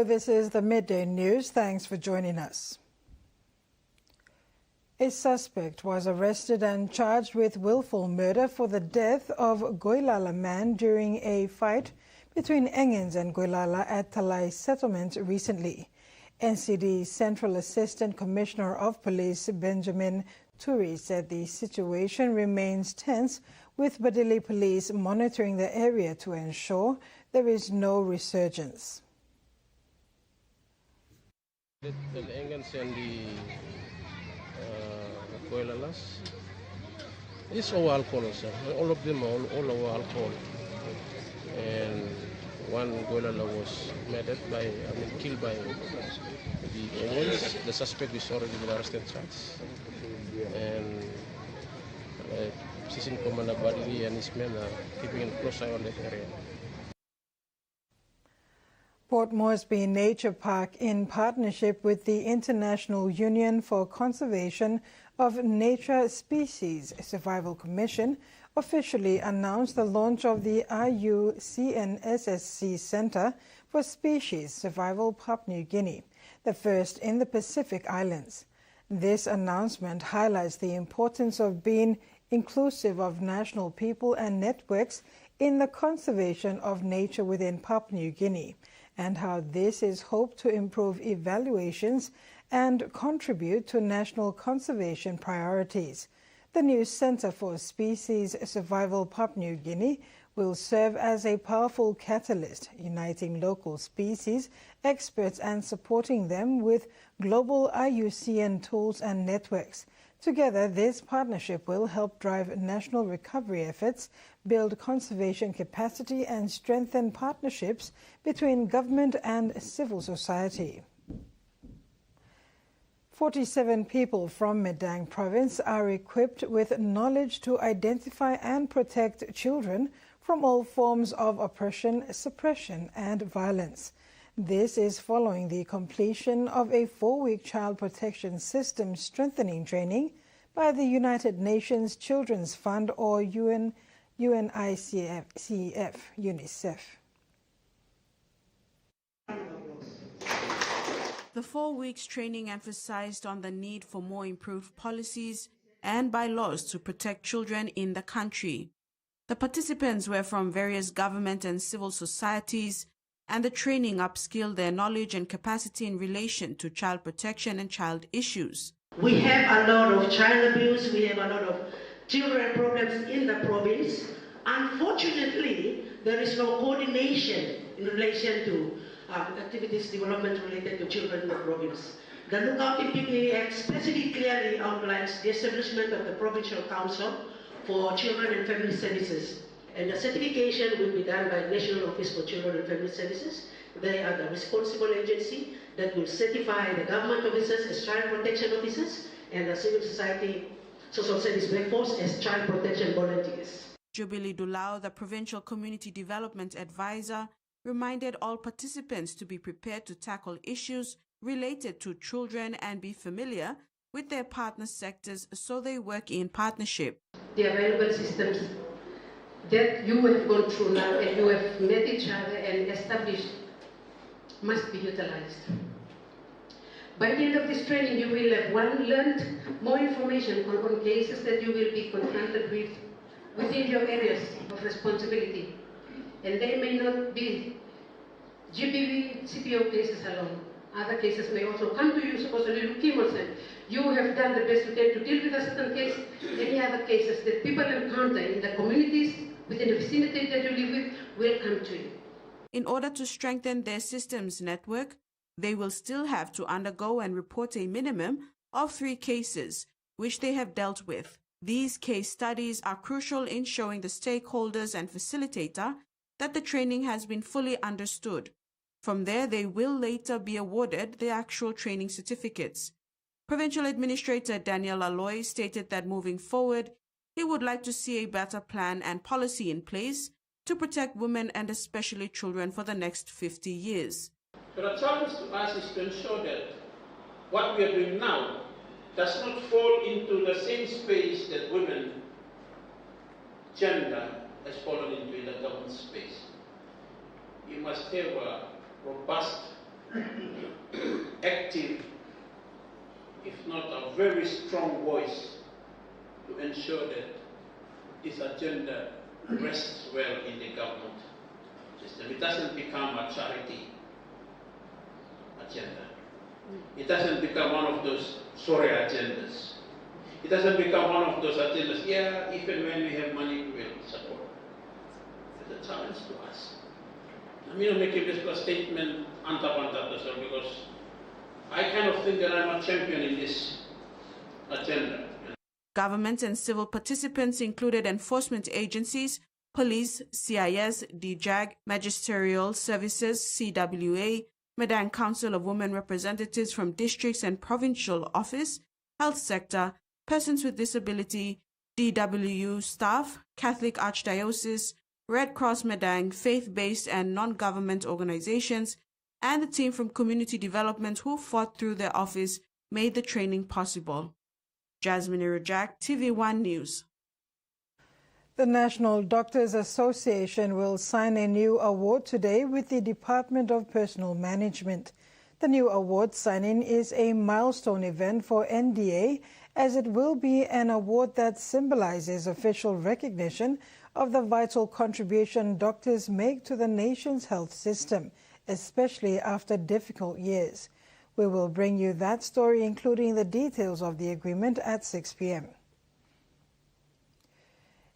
Hello, this is the Midday News. Thanks for joining us. A suspect was arrested and charged with willful murder for the death of Goilala man during a fight between Engens and Goilala at Talai settlement recently. NCD Central Assistant Commissioner of Police Benjamin Turi said the situation remains tense, with Badili Police monitoring the area to ensure there is no resurgence. The Engens and the Goilalas, it's all alcohol, sir. All of them are all alcohol. And one Goilala was killed by the Engens. The suspect is already been arrested, charged. And Assistant Commander Badili and his men are keeping a close eye on that area. Port Moresby Nature Park, in partnership with the International Union for Conservation of Nature Species Survival Commission, officially announced the launch of the IUCN-SSC Centre for Species Survival Papua New Guinea, the first in the Pacific Islands. This announcement highlights the importance of being inclusive of national people and networks in the conservation of nature within Papua New Guinea, and how this is hoped to improve evaluations and contribute to national conservation priorities. The new Centre for Species Survival Papua New Guinea will serve as a powerful catalyst, uniting local species, experts and supporting them with global IUCN tools and networks. Together, this partnership will help drive national recovery efforts, build conservation capacity and strengthen partnerships between government and civil society. 47 people from Midday province are equipped with knowledge to identify and protect children from all forms of oppression, suppression and violence. This is following the completion of a 4-week child protection system strengthening training by the United Nations Children's Fund, or UNICEF. The 4 weeks training emphasized on the need for more improved policies and bylaws to protect children in the country. The participants were from various government and civil societies, and the training upskilled their knowledge and capacity in relation to child protection and child issues. We have a lot of child abuse, we have a lot of children problems in the province. Unfortunately, there is no coordination in relation to activities development related to children in the province. The Lookout in PPA explicitly clearly outlines the establishment of the Provincial Council for Children and Family Services. And the certification will be done by the National Office for Children and Family Services. They are the responsible agency that will certify the government officers as child protection officers and the civil society social service workforce as child protection volunteers. Jubilee Dulau, the Provincial Community Development Advisor, reminded all participants to be prepared to tackle issues related to children and be familiar with their partner sectors so they work in partnership. The available systems that you have gone through now and you have met each other and established must be utilized. By the end of this training, you will have learned more information on cases that you will be confronted with within your areas of responsibility. And they may not be GBV, CPO cases alone. Other cases may also come to you, supposedly Lukimo said, you have done the best you can to deal with a certain case. Any other cases that people encounter in the communities, within the vicinity that you live with, will come to you. In order to strengthen their systems network, they will still have to undergo and report a minimum of 3 cases, which they have dealt with. These case studies are crucial in showing the stakeholders and facilitator that the training has been fully understood. From there, they will later be awarded the actual training certificates. Provincial Administrator Daniel Aloy stated that moving forward, he would like to see a better plan and policy in place to protect women and especially children for the next 50 years. So the challenge to us is to ensure that what we are doing now does not fall into the same space that women, gender, has fallen into in the government space. You must have a robust active, if not a very strong voice, to ensure that this agenda rests well in the government system. It doesn't become a charity agenda. It doesn't become one of those sorry agendas. It doesn't become one of those agendas, yeah, if and when we have money, we will support. It's a challenge to us. I'm making this statement because I kind of think that I'm a champion in this agenda. Government and civil participants included enforcement agencies, police, CIS, DJAG, magisterial services, CWA, Midday Council of Women representatives from districts and provincial office, health sector, persons with disability, DWU staff, Catholic Archdiocese, Red Cross Midday, faith-based and non-government organizations, and the team from community development who fought through their office made the training possible. Jasmine Irajak, TVWAN News. The National Doctors Association will sign a new award today with the Department of Personnel Management. The new award signing is a milestone event for NDA, as it will be an award that symbolizes official recognition of the vital contribution doctors make to the nation's health system, especially after difficult years. We will bring you that story, including the details of the agreement, at 6 p.m.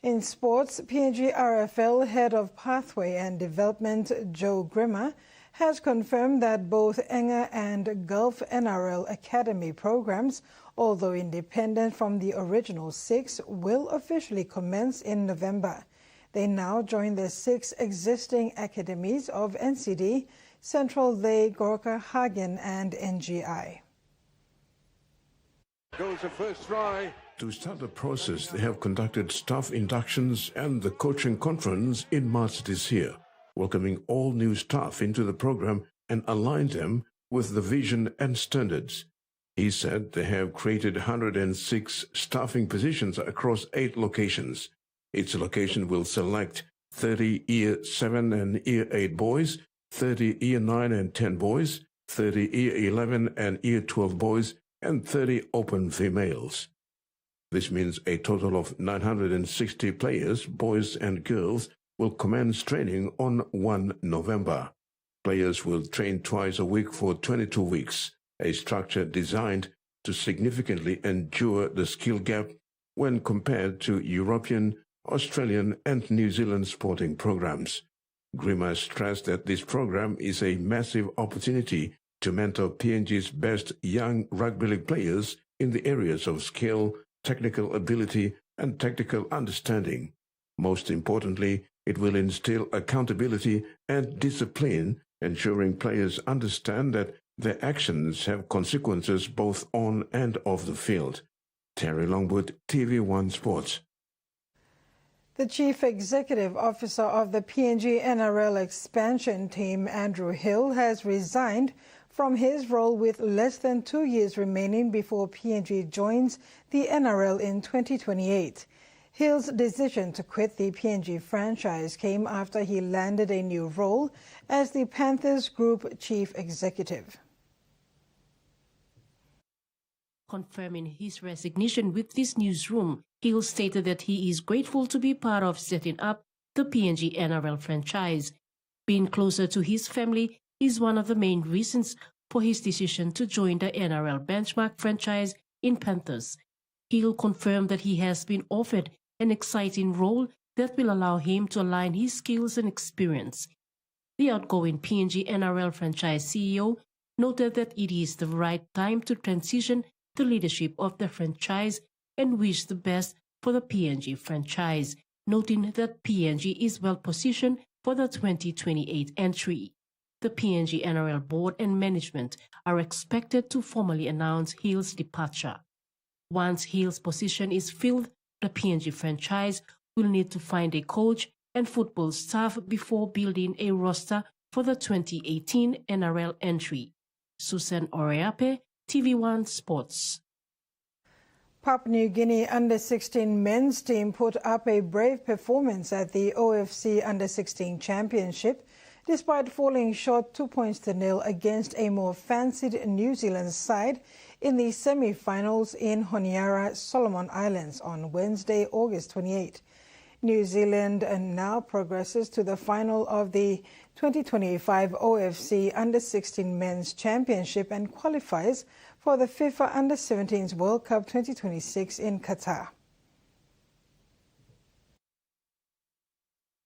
In sports, PNG RFL Head of Pathway and Development Joe Grimmer has confirmed that both ENGA and Gulf NRL Academy programs, although independent from the original 6, will officially commence in November. They now join the 6 existing academies of NCD, Central Lay, Gorka, Hagen and NGI. Goes the first try. To start the process, they have conducted staff inductions and the coaching conference in March this year, welcoming all new staff into the program and aligned them with the vision and standards. He said they have created 106 staffing positions across 8 locations. Each location will select 30 Year 7 and Year 8 boys, 30 Year 9 and 10 boys, 30 Year 11 and Year 12 boys, and 30 open females. This means a total of 960 players, boys and girls, will commence training on 1 November. Players will train twice a week for 22 weeks, a structure designed to significantly endure the skill gap when compared to European, Australian and New Zealand sporting programs. Grimmer stressed that this program is a massive opportunity to mentor PNG's best young rugby league players in the areas of skill, technical ability and tactical understanding. Most importantly, it will instill accountability and discipline, ensuring players understand that their actions have consequences both on and off the field. Terry Longwood, TV1 Sports. The Chief Executive Officer of the PNG NRL expansion team, Andrew Hill, has resigned from his role with less than 2 years remaining before PNG joins the NRL in 2028. Hill's decision to quit the PNG franchise came after he landed a new role as the Panthers Group Chief Executive. Confirming his resignation with this newsroom, Hill stated that he is grateful to be part of setting up the PNG NRL franchise. Being closer to his family is one of the main reasons for his decision to join the NRL benchmark franchise in Panthers. Hill confirmed that he has been offered an exciting role that will allow him to align his skills and experience. The outgoing PNG NRL franchise CEO noted that it is the right time to transition the leadership of the franchise and wished the best for the PNG franchise, noting that PNG is well positioned for the 2028 entry. The PNG NRL board and management are expected to formally announce Hill's departure. Once Hill's position is filled, the PNG franchise will need to find a coach and football staff before building a roster for the 2018 NRL entry. Susan Oreape, TV1 Sports. Papua New Guinea Under-16 men's team put up a brave performance at the OFC Under-16 Championship, despite falling short 2-0 against a more fancied New Zealand side in the semi-finals in Honiara, Solomon Islands on Wednesday, August 28. New Zealand now progresses to the final of the 2025 OFC Under-16 Men's Championship and qualifies for the FIFA Under-17s World Cup 2026 in Qatar.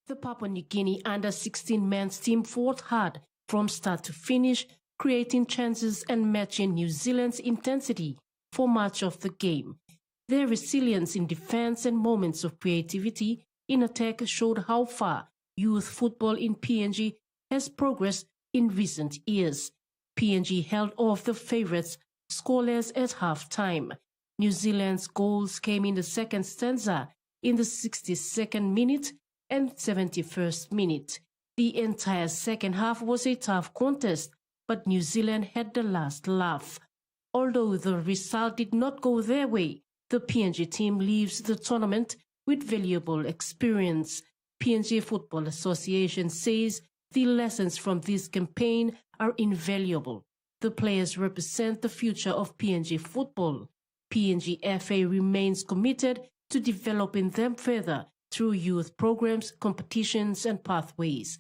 The Papua New Guinea Under-16 men's team fought hard from start to finish, creating chances and matching New Zealand's intensity for much of the game. Their resilience in defense and moments of creativity in attack showed how far youth football in PNG has progressed in recent years. PNG held off the favourites scoreless at half-time. New Zealand's goals came in the second stanza in the 62nd minute and 71st minute. The entire second half was a tough contest, but New Zealand had the last laugh. Although the result did not go their way, the PNG team leaves the tournament with valuable experience. PNG Football Association says the lessons from this campaign are invaluable. The players represent the future of PNG football. PNG FA remains committed to developing them further through youth programs, competitions, and pathways.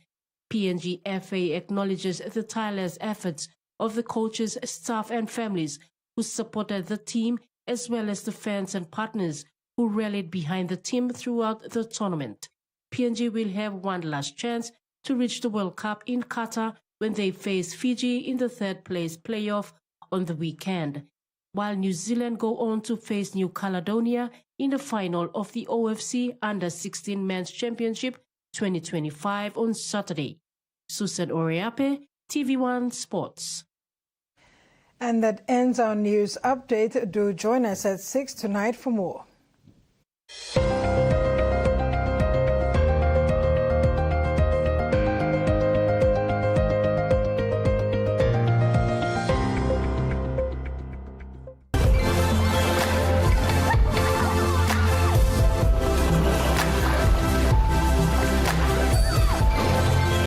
PNG FA acknowledges the tireless efforts of the coaches, staff, and families who supported the team, as well as the fans and partners who rallied behind the team throughout the tournament. PNG will have one last chance to reach the World Cup in Qatar when they face Fiji in the third-place playoff on the weekend, while New Zealand go on to face New Caledonia in the final of the OFC Under-16 Men's Championship 2025 on Saturday. Susan Oriape, TV1 Sports. And that ends our news update. Do join us at 6 tonight for more.